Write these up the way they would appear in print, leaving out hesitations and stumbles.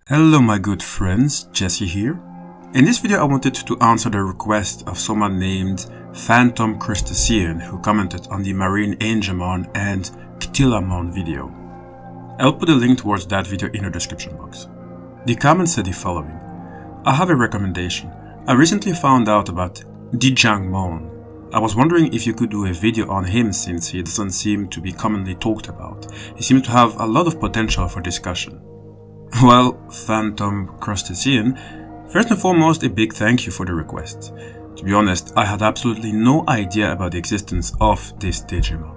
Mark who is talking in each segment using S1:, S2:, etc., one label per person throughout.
S1: Hello my good friends, Jesse here. In this video I wanted to answer the request of someone named Phantom Crustacean who commented on the Marine Angelmon and Xingtianmon video. I'll put a link towards that video in the description box. The comment said the following: I have a recommendation. I recently found out about Dijiangmon. I was wondering if you could do a video on him since he doesn't seem to be commonly talked about. He seems to have a lot of potential for discussion. Well, Phantom Crustacean, first and foremost a big thank you for the request. To be honest, I had absolutely no idea about the existence of this Digimon.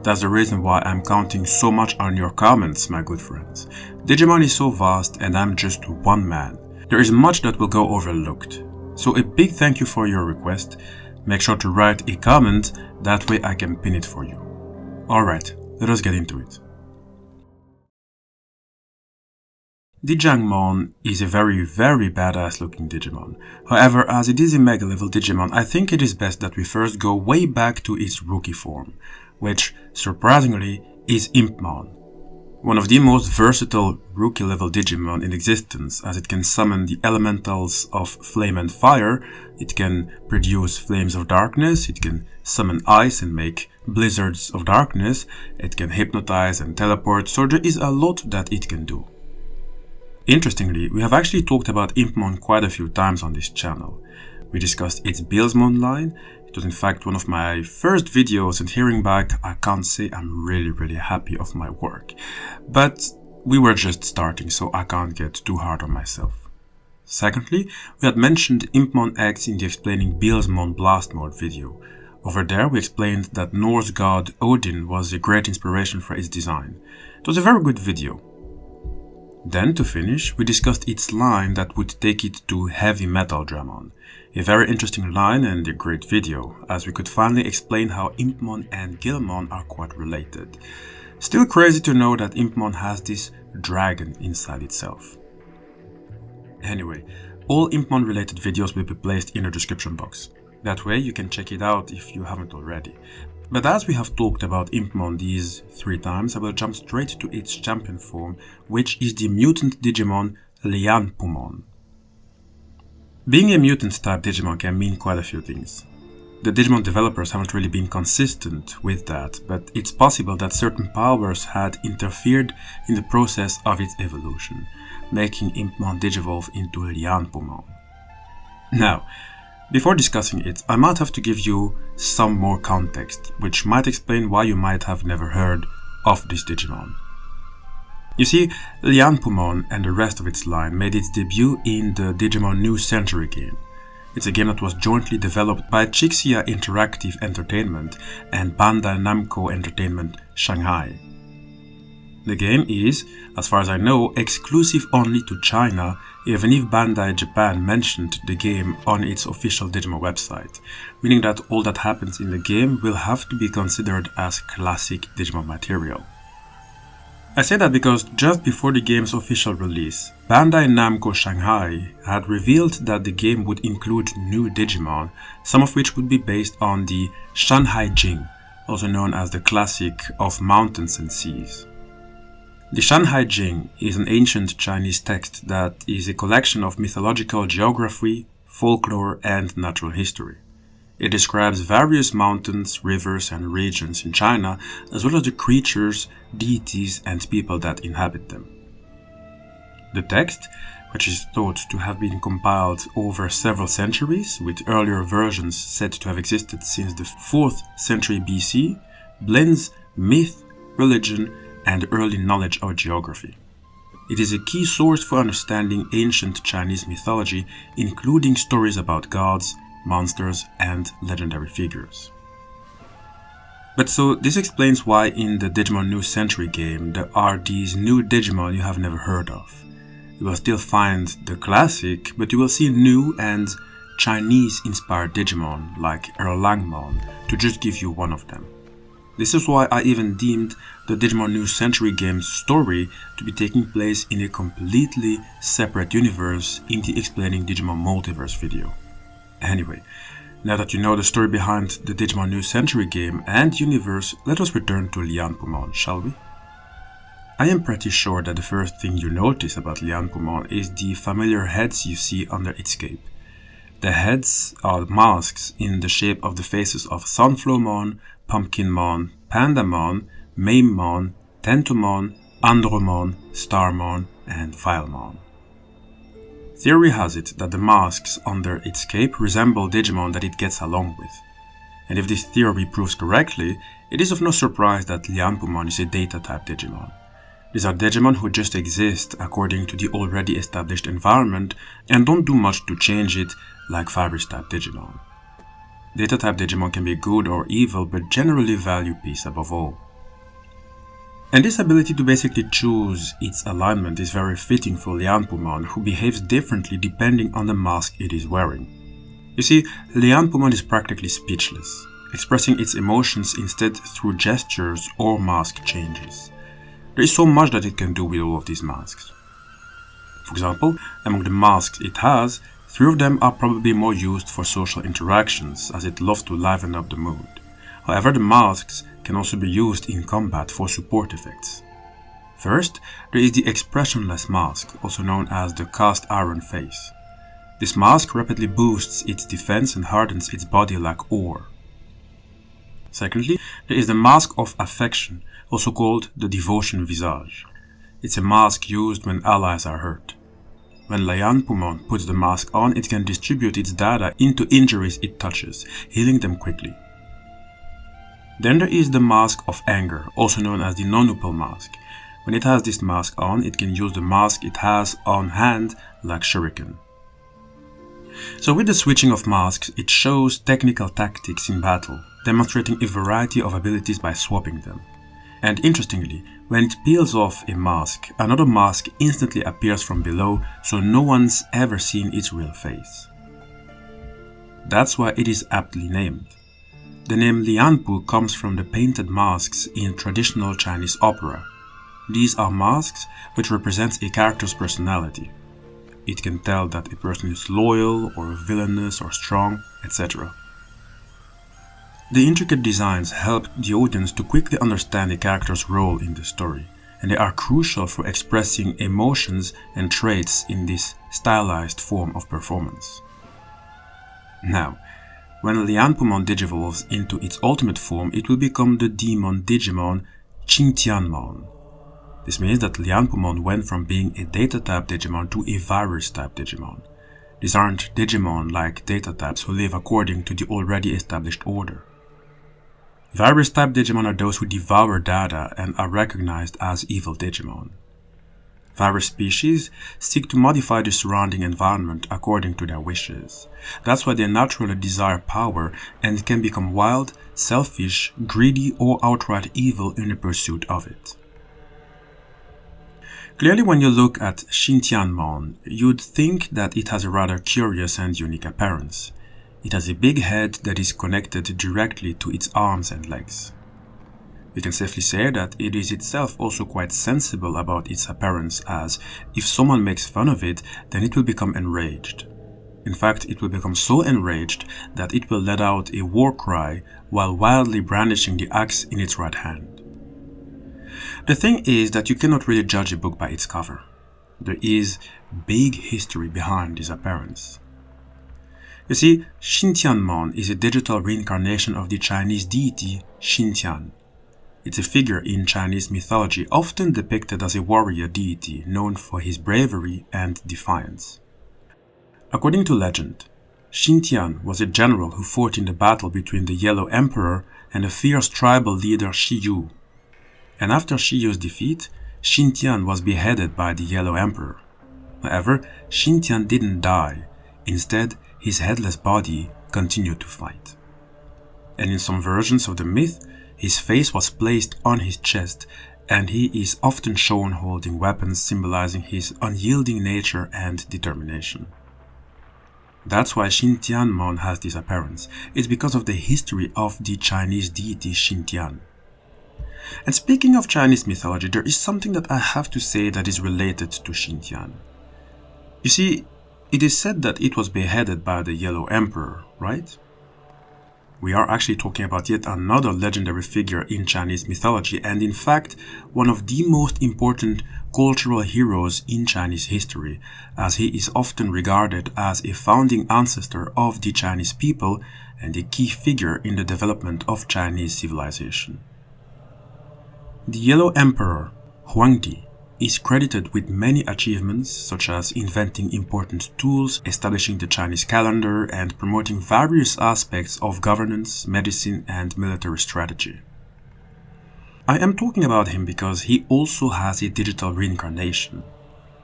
S1: That's the reason why I'm counting so much on your comments, my good friends. Digimon is so vast and I'm just one man. There is much that will go overlooked. So a big thank you for your request. Make sure to write a comment, that way I can pin it for you. Alright, let us get into it. Dijiangmon is a very badass looking Digimon. However, as it is a mega level Digimon, I think it is best that we first go way back to its rookie form, which, surprisingly, is Impmon. One of the most versatile rookie level Digimon in existence, as it can summon the elementals of flame and fire, it can produce flames of darkness, it can summon ice and make blizzards of darkness, it can hypnotize and teleport, so there is a lot that it can do. Interestingly, we have actually talked about Impmon quite a few times on this channel. We discussed its Billsmon line. It was in fact one of my first videos, and hearing back, I can't say I'm really happy of my work. But we were just starting, so I can't get too hard on myself. Secondly, we had mentioned Impmon X in the explaining Billsmon Blast Mode video. Over there we explained that Norse god Odin was a great inspiration for its design. It was a very good video. Then, to finish, we discussed its line that would take it to Heavy Metal Dramon. A very interesting line and a great video, as we could finally explain how Impmon and Gilmon are quite related. Still crazy to know that Impmon has this dragon inside itself. Anyway, all Impmon related videos will be placed in the description box. That way you can check it out if you haven't already. But as we have talked about Impmon these 3 times, I will jump straight to its champion form, which is the mutant Digimon Lianpumon. Being a mutant type Digimon can mean quite a few things. The Digimon developers haven't really been consistent with that, but it's possible that certain powers had interfered in the process of its evolution, making Impmon digivolve into Lianpumon. Now, before discussing it, I might have to give you some more context, which might explain why you might have never heard of this Digimon. You see, Lianpumon and the rest of its line made its debut in the Digimon New Century game. It's a game that was jointly developed by Chixia Interactive Entertainment and Bandai Namco Entertainment Shanghai. The game is, as far as I know, exclusive only to China, even if Bandai Japan mentioned the game on its official Digimon website, meaning that all that happens in the game will have to be considered as classic Digimon material. I say that because just before the game's official release, Bandai Namco Shanghai had revealed that the game would include new Digimon, some of which would be based on the Shanhai Jing, also known as the classic of mountains and seas. The Shanhai Jing is an ancient Chinese text that is a collection of mythological geography, folklore, and natural history. It describes various mountains, rivers, and regions in China, as well as the creatures, deities, and people that inhabit them. The text, which is thought to have been compiled over several centuries, with earlier versions said to have existed since the 4th century BC, blends myth, religion, and early knowledge of geography. It is a key source for understanding ancient Chinese mythology, including stories about gods, monsters, and legendary figures. But so this explains why in the Digimon New Century game there are these new Digimon you have never heard of. You will still find the classic, but you will see new and Chinese-inspired Digimon like Huanglongmon, to just give you one of them. This is why I even deemed the Digimon New Century game's story to be taking place in a completely separate universe in the Explaining Digimon Multiverse video. Anyway, now that you know the story behind the Digimon New Century game and universe, let us return to Lianpumon, shall we? I am pretty sure that the first thing you notice about Lianpumon is the familiar heads you see under its cape. The heads are masks in the shape of the faces of Sunflowmon, Pumpkinmon, Pandamon, Mamemon, Tentomon, Andromon, Starmon, and Filemon. Theory has it that the masks under its cape resemble Digimon that it gets along with. And if this theory proves correctly, it is of no surprise that Lianpumon is a data-type Digimon. These are Digimon who just exist according to the already established environment and don't do much to change it like virus-type Digimon. Data-type Digimon can be good or evil, but generally value peace above all. And this ability to basically choose its alignment is very fitting for Lianpumon, who behaves differently depending on the mask it is wearing. You see, Lianpumon is practically speechless, expressing its emotions instead through gestures or mask changes. There is so much that it can do with all of these masks. For example, among the masks it has, 3 of them are probably more used for social interactions, as it loves to liven up the mood. However, the masks can also be used in combat for support effects. First, there is the expressionless mask, also known as the cast iron face. This mask rapidly boosts its defense and hardens its body like ore. Secondly, there is the mask of affection, also called the devotion visage. It's a mask used when allies are hurt. When Lianpumon puts the mask on, it can distribute its data into injuries it touches, healing them quickly. Then there is the mask of anger, also known as the non-upal mask. When it has this mask on, it can use the mask it has on hand like shuriken. So with the switching of masks, it shows technical tactics in battle, demonstrating a variety of abilities by swapping them. And interestingly, when it peels off a mask, another mask instantly appears from below, so no one's ever seen its real face. That's why it is aptly named. The name Lianpu comes from the painted masks in traditional Chinese opera. These are masks which represent a character's personality. It can tell that a person is loyal or villainous or strong, etc. The intricate designs help the audience to quickly understand a character's role in the story, and they are crucial for expressing emotions and traits in this stylized form of performance. Now, when Lianpumon digivolves into its ultimate form, it will become the demon Digimon Xingtianmon. This means that Lianpumon went from being a data-type Digimon to a virus-type Digimon. These aren't Digimon like data types who live according to the already established order. Virus-type Digimon are those who devour data and are recognized as evil Digimon. Virus species seek to modify the surrounding environment according to their wishes. That's why they naturally desire power and can become wild, selfish, greedy, or outright evil in the pursuit of it. Clearly, when you look at Xingtianmon, you'd think that it has a rather curious and unique appearance. It has a big head that is connected directly to its arms and legs. We can safely say that it is itself also quite sensible about its appearance, as if someone makes fun of it, then it will become enraged. In fact, it will become so enraged that it will let out a war cry while wildly brandishing the axe in its right hand. The thing is that you cannot really judge a book by its cover. There is big history behind this appearance. You see, Xingtianmon is a digital reincarnation of the Chinese deity Xingtian. It's a figure in Chinese mythology often depicted as a warrior deity known for his bravery and defiance. According to legend, Xingtian was a general who fought in the battle between the Yellow Emperor and the fierce tribal leader Shiyu. And after Shiyu's defeat, Xingtian was beheaded by the Yellow Emperor. However, Xingtian didn't die. Instead, his headless body continued to fight. And in some versions of the myth, his face was placed on his chest, and he is often shown holding weapons symbolizing his unyielding nature and determination. That's why Xingtianmon has this appearance. It's because of the history of the Chinese deity Xingtian. And speaking of Chinese mythology, there is something that I have to say that is related to Xingtian. You see, it is said that it was beheaded by the Yellow Emperor, right? We are actually talking about yet another legendary figure in Chinese mythology, and in fact, one of the most important cultural heroes in Chinese history, as he is often regarded as a founding ancestor of the Chinese people and a key figure in the development of Chinese civilization. The Yellow Emperor, Huangdi, is credited with many achievements such as inventing important tools, establishing the Chinese calendar, and promoting various aspects of governance, medicine, and military strategy. I am talking about him because he also has a digital reincarnation.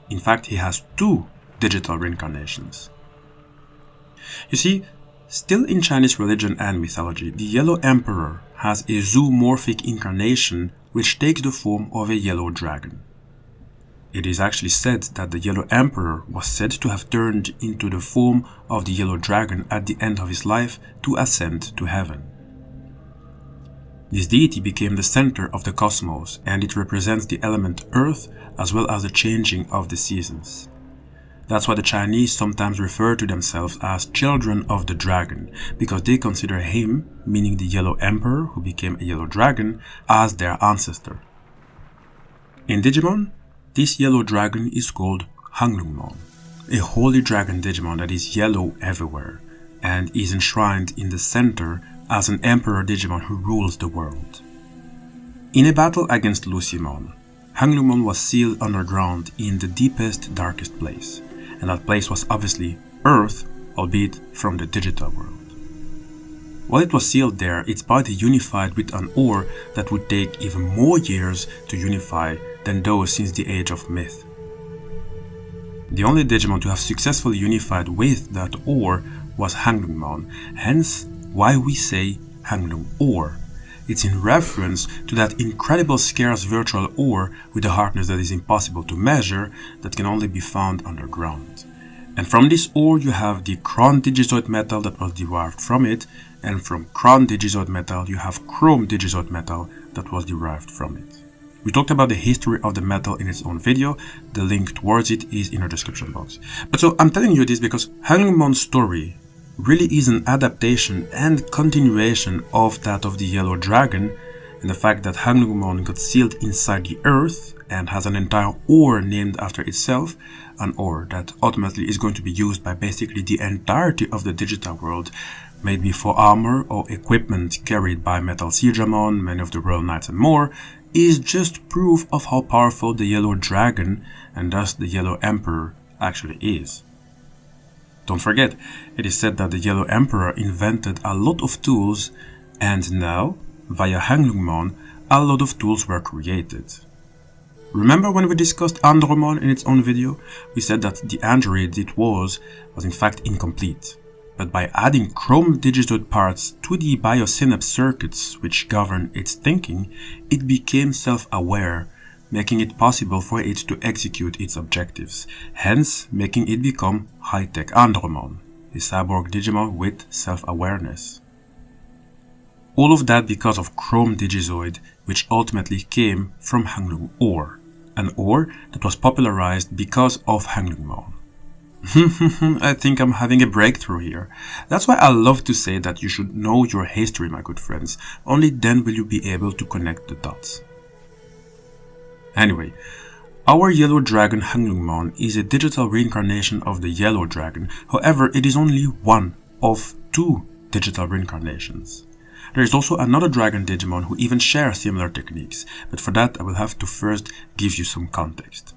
S1: In fact, he has 2 digital reincarnations. You see, still in Chinese religion and mythology, the Yellow Emperor has a zoomorphic incarnation which takes the form of a yellow dragon. It is actually said that the Yellow Emperor was said to have turned into the form of the yellow dragon at the end of his life to ascend to heaven. This deity became the center of the cosmos, and it represents the element Earth as well as the changing of the seasons. That's why the Chinese sometimes refer to themselves as children of the dragon, because they consider him, meaning the Yellow Emperor who became a yellow dragon, as their ancestor. In Digimon, this yellow dragon is called Huanglongmon, a holy dragon Digimon that is yellow everywhere, and is enshrined in the center as an Emperor Digimon who rules the world. In a battle against Lucimon, Huanglongmon was sealed underground in the deepest, darkest place, and that place was obviously Earth, albeit from the digital world. While it was sealed there, its body unified with an ore that would take even more years to unify than those since the age of myth. The only Digimon to have successfully unified with that ore was Huanglongmon, hence why we say Huanglong ore. It's in reference to that incredible scarce virtual ore with a hardness that is impossible to measure, that can only be found underground. And from this ore you have the chrome digizoid metal that was derived from it, and from chrome digizoid metal you have chrome digizoid metal that was derived from it. We talked about the history of the metal in its own video. The link towards it is in our description box. But so I'm telling you this because Huanglongmon's story really is an adaptation and continuation of that of the Yellow Dragon, and the fact that Huanglongmon got sealed inside the earth and has an entire ore named after itself, an ore that ultimately is going to be used by basically the entirety of the digital world, maybe for armor or equipment carried by Metal Xingtianmon, many of the Royal Knights and more, is just proof of how powerful the Yellow Dragon, and thus the Yellow Emperor, actually is. Don't forget, it is said that the Yellow Emperor invented a lot of tools, and now, via Huanglongmon, a lot of tools were created. Remember when we discussed Andromon in its own video? We said that the android it was in fact incomplete. But by adding chrome digizoid parts to the biosynapse circuits which govern its thinking, it became self-aware, making it possible for it to execute its objectives, hence making it become high-tech Andromon, a cyborg Digimon with self-awareness. All of that because of chrome digizoid, which ultimately came from Huanglong ore, an ore that was popularized because of Huanglongmon. I think I'm having a breakthrough here. That's why I love to say that you should know your history, my good friends. Only then will you be able to connect the dots. Anyway, our Yellow Dragon Huanglongmon is a digital reincarnation of the Yellow Dragon. However, it is only one of 2 digital reincarnations. There is also another dragon Digimon who even shares similar techniques, but for that I will have to first give you some context.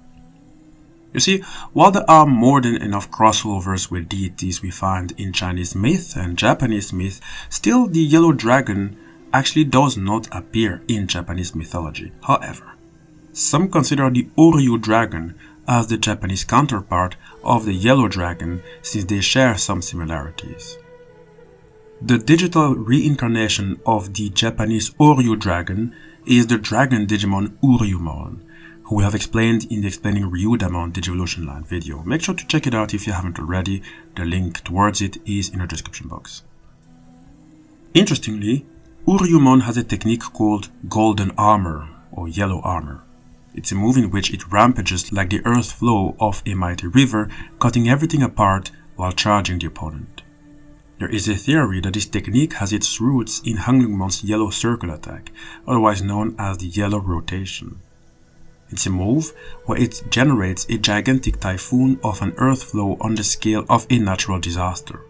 S1: You see, while there are more than enough crossovers with deities we find in Chinese myth and Japanese myth, still the Yellow Dragon actually does not appear in Japanese mythology. However, some consider the Oryu dragon as the Japanese counterpart of the Yellow Dragon since they share some similarities. The digital reincarnation of the Japanese Oryu dragon is the dragon Digimon Uryumon, who we have explained in the Explaining Ryudamon DigiVolution line video. Make sure to check it out if you haven't already. The link towards it is in our description box. Interestingly, Uryumon has a technique called Golden Armor or Yellow Armor. It's a move in which it rampages like the earth flow of a mighty river, cutting everything apart while charging the opponent. There is a theory that this technique has its roots in Huanglongmon's yellow circle attack, otherwise known as the yellow rotation. It's a move where it generates a gigantic typhoon of an earth flow on the scale of a natural disaster.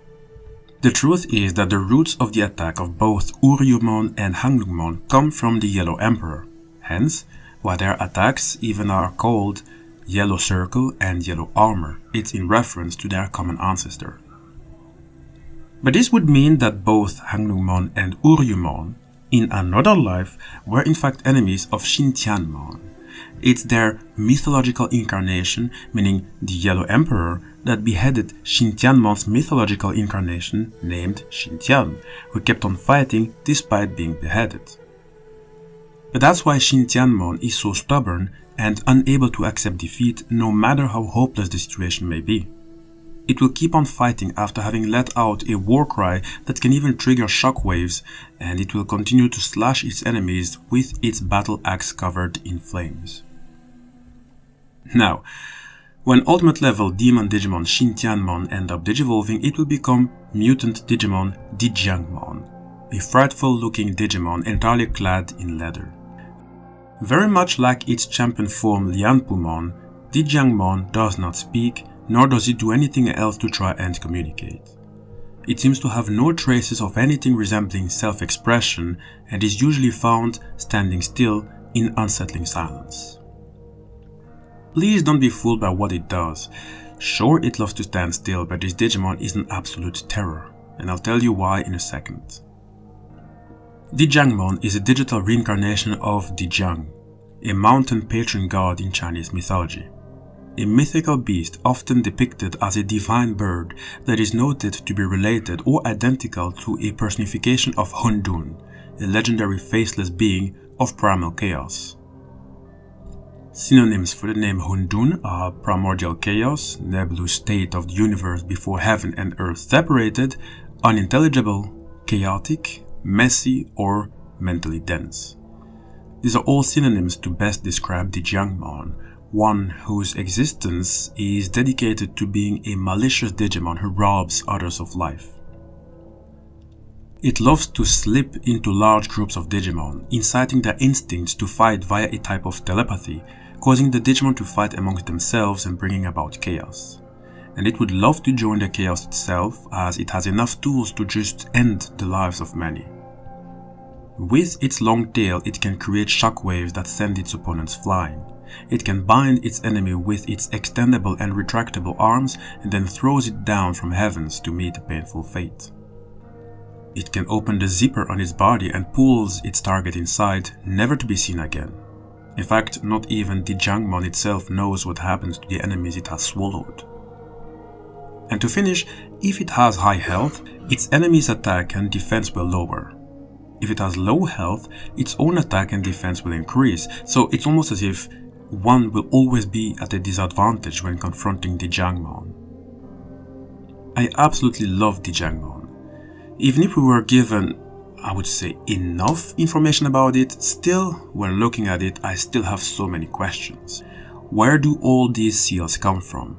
S1: The truth is that the roots of the attack of both Uryumon and Huanglongmon come from the Yellow Emperor, hence why their attacks even are called Yellow Circle and Yellow Armor. It's in reference to their common ancestor. But this would mean that both Huanglongmon and Uryumon in another life were in fact enemies of Xingtianmon. It's their mythological incarnation, meaning the Yellow Emperor, that beheaded Xingtianmon's mythological incarnation named Xingtian, who kept on fighting despite being beheaded. But that's why Xingtianmon is so stubborn and unable to accept defeat no matter how hopeless the situation may be. It will keep on fighting after having let out a war cry that can even trigger shockwaves, and it will continue to slash its enemies with its battle axe covered in flames. Now, when ultimate level demon Digimon Xingtianmon end up digivolving, it will become mutant Digimon Dijiangmon, a frightful looking Digimon entirely clad in leather. Very much like its champion form Lianpumon, Dijiangmon does not speak, nor does it do anything else to try and communicate. It seems to have no traces of anything resembling self-expression and is usually found standing still in unsettling silence. Please don't be fooled by what it does. Sure, it loves to stand still, but this Digimon is an absolute terror, and I'll tell you why in a second. Dijiangmon is a digital reincarnation of DiJiang, a mountain patron god in Chinese mythology. A mythical beast often depicted as a divine bird that is noted to be related or identical to a personification of Huangdi, a legendary faceless being of primal chaos. Synonyms for the name Huangdi are primordial chaos, nebulous state of the universe before heaven and earth separated, unintelligible, chaotic, messy, or mentally dense. These are all synonyms to best describe Dijiangmon, one whose existence is dedicated to being a malicious Digimon who robs others of life. It loves to slip into large groups of Digimon, inciting their instincts to fight via a type of telepathy, causing the Digimon to fight amongst themselves and bringing about chaos. And it would love to join the chaos itself, as it has enough tools to just end the lives of many. With its long tail, it can create shockwaves that send its opponents flying. It can bind its enemy with its extendable and retractable arms and then throws it down from heavens to meet a painful fate. It can open the zipper on its body and pulls its target inside, never to be seen again. In fact, not even Dijiangmon itself knows what happens to the enemies it has swallowed. And to finish, if it has high health, its enemy's attack and defense will lower. If it has low health, its own attack and defense will increase, so it's almost as if one will always be at a disadvantage when confronting Dijiangmon. I absolutely love Dijiangmon. Even if we were given, I would say, enough information about it, still, when looking at it, I still have so many questions. Where do all these seals come from?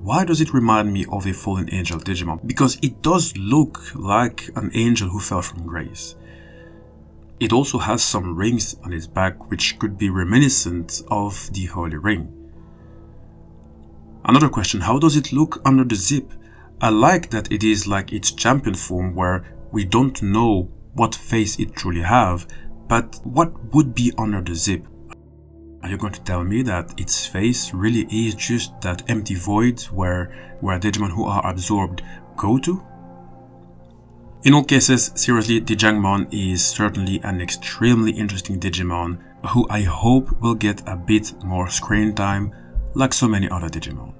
S1: Why does it remind me of a fallen angel Digimon? Because it does look like an angel who fell from grace. It also has some rings on its back which could be reminiscent of the Holy Ring. Another question, how does it look under the zip? I like that it is like its champion form where we don't know what face it truly have, but what would be under the zip? Are you going to tell me that its face really is just that empty void where Digimon who are absorbed go to? In all cases, seriously, Dijiangmon is certainly an extremely interesting Digimon who I hope will get a bit more screen time like so many other Digimon.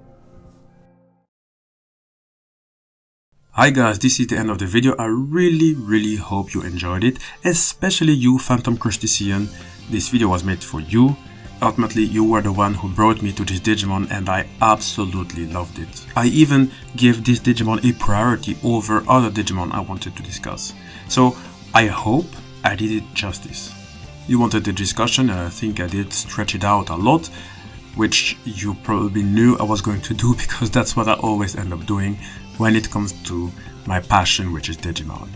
S1: Hi guys, this is the end of the video. I really hope you enjoyed it, especially you Phantom Crustacean. This video was made for you. Ultimately, you were the one who brought me to this Digimon and I absolutely loved it. I even gave this Digimon a priority over other Digimon I wanted to discuss. So I hope I did it justice. You wanted the discussion and I think I did stretch it out a lot, which you probably knew I was going to do because that's what I always end up doing when it comes to my passion, which is Digimon.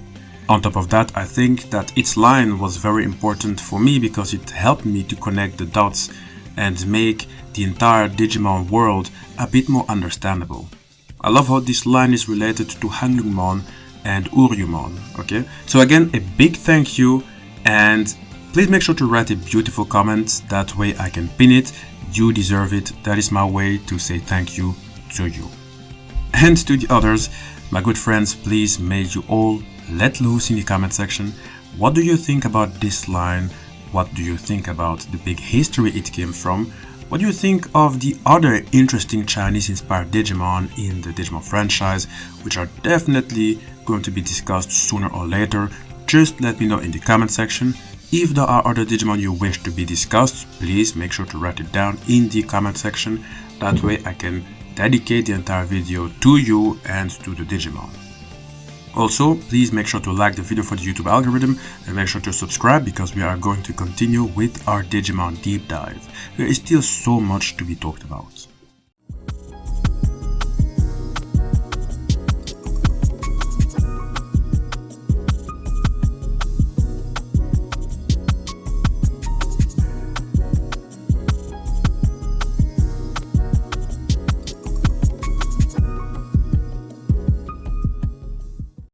S1: On top of that, I think that its line was very important for me because it helped me to connect the dots and make the entire Digimon world a bit more understandable. I love how this line is related to Huanglongmon and Uryumon, okay? So again, a big thank you, and please make sure to write a beautiful comment, that way I can pin it. You deserve it. That is my way to say thank you to you. And to the others, my good friends, please may you all let loose in the comment section. What do you think about this line? What do you think about the big history it came from? What do you think of the other interesting Chinese-inspired Digimon in the Digimon franchise, which are definitely going to be discussed sooner or later? Just let me know in the comment section. If there are other Digimon you wish to be discussed, please make sure to write it down in the comment section. That way I can dedicate the entire video to you and to the Digimon. Also, please make sure to like the video for the YouTube algorithm and make sure to subscribe, because we are going to continue with our Digimon deep dive. There is still so much to be talked about.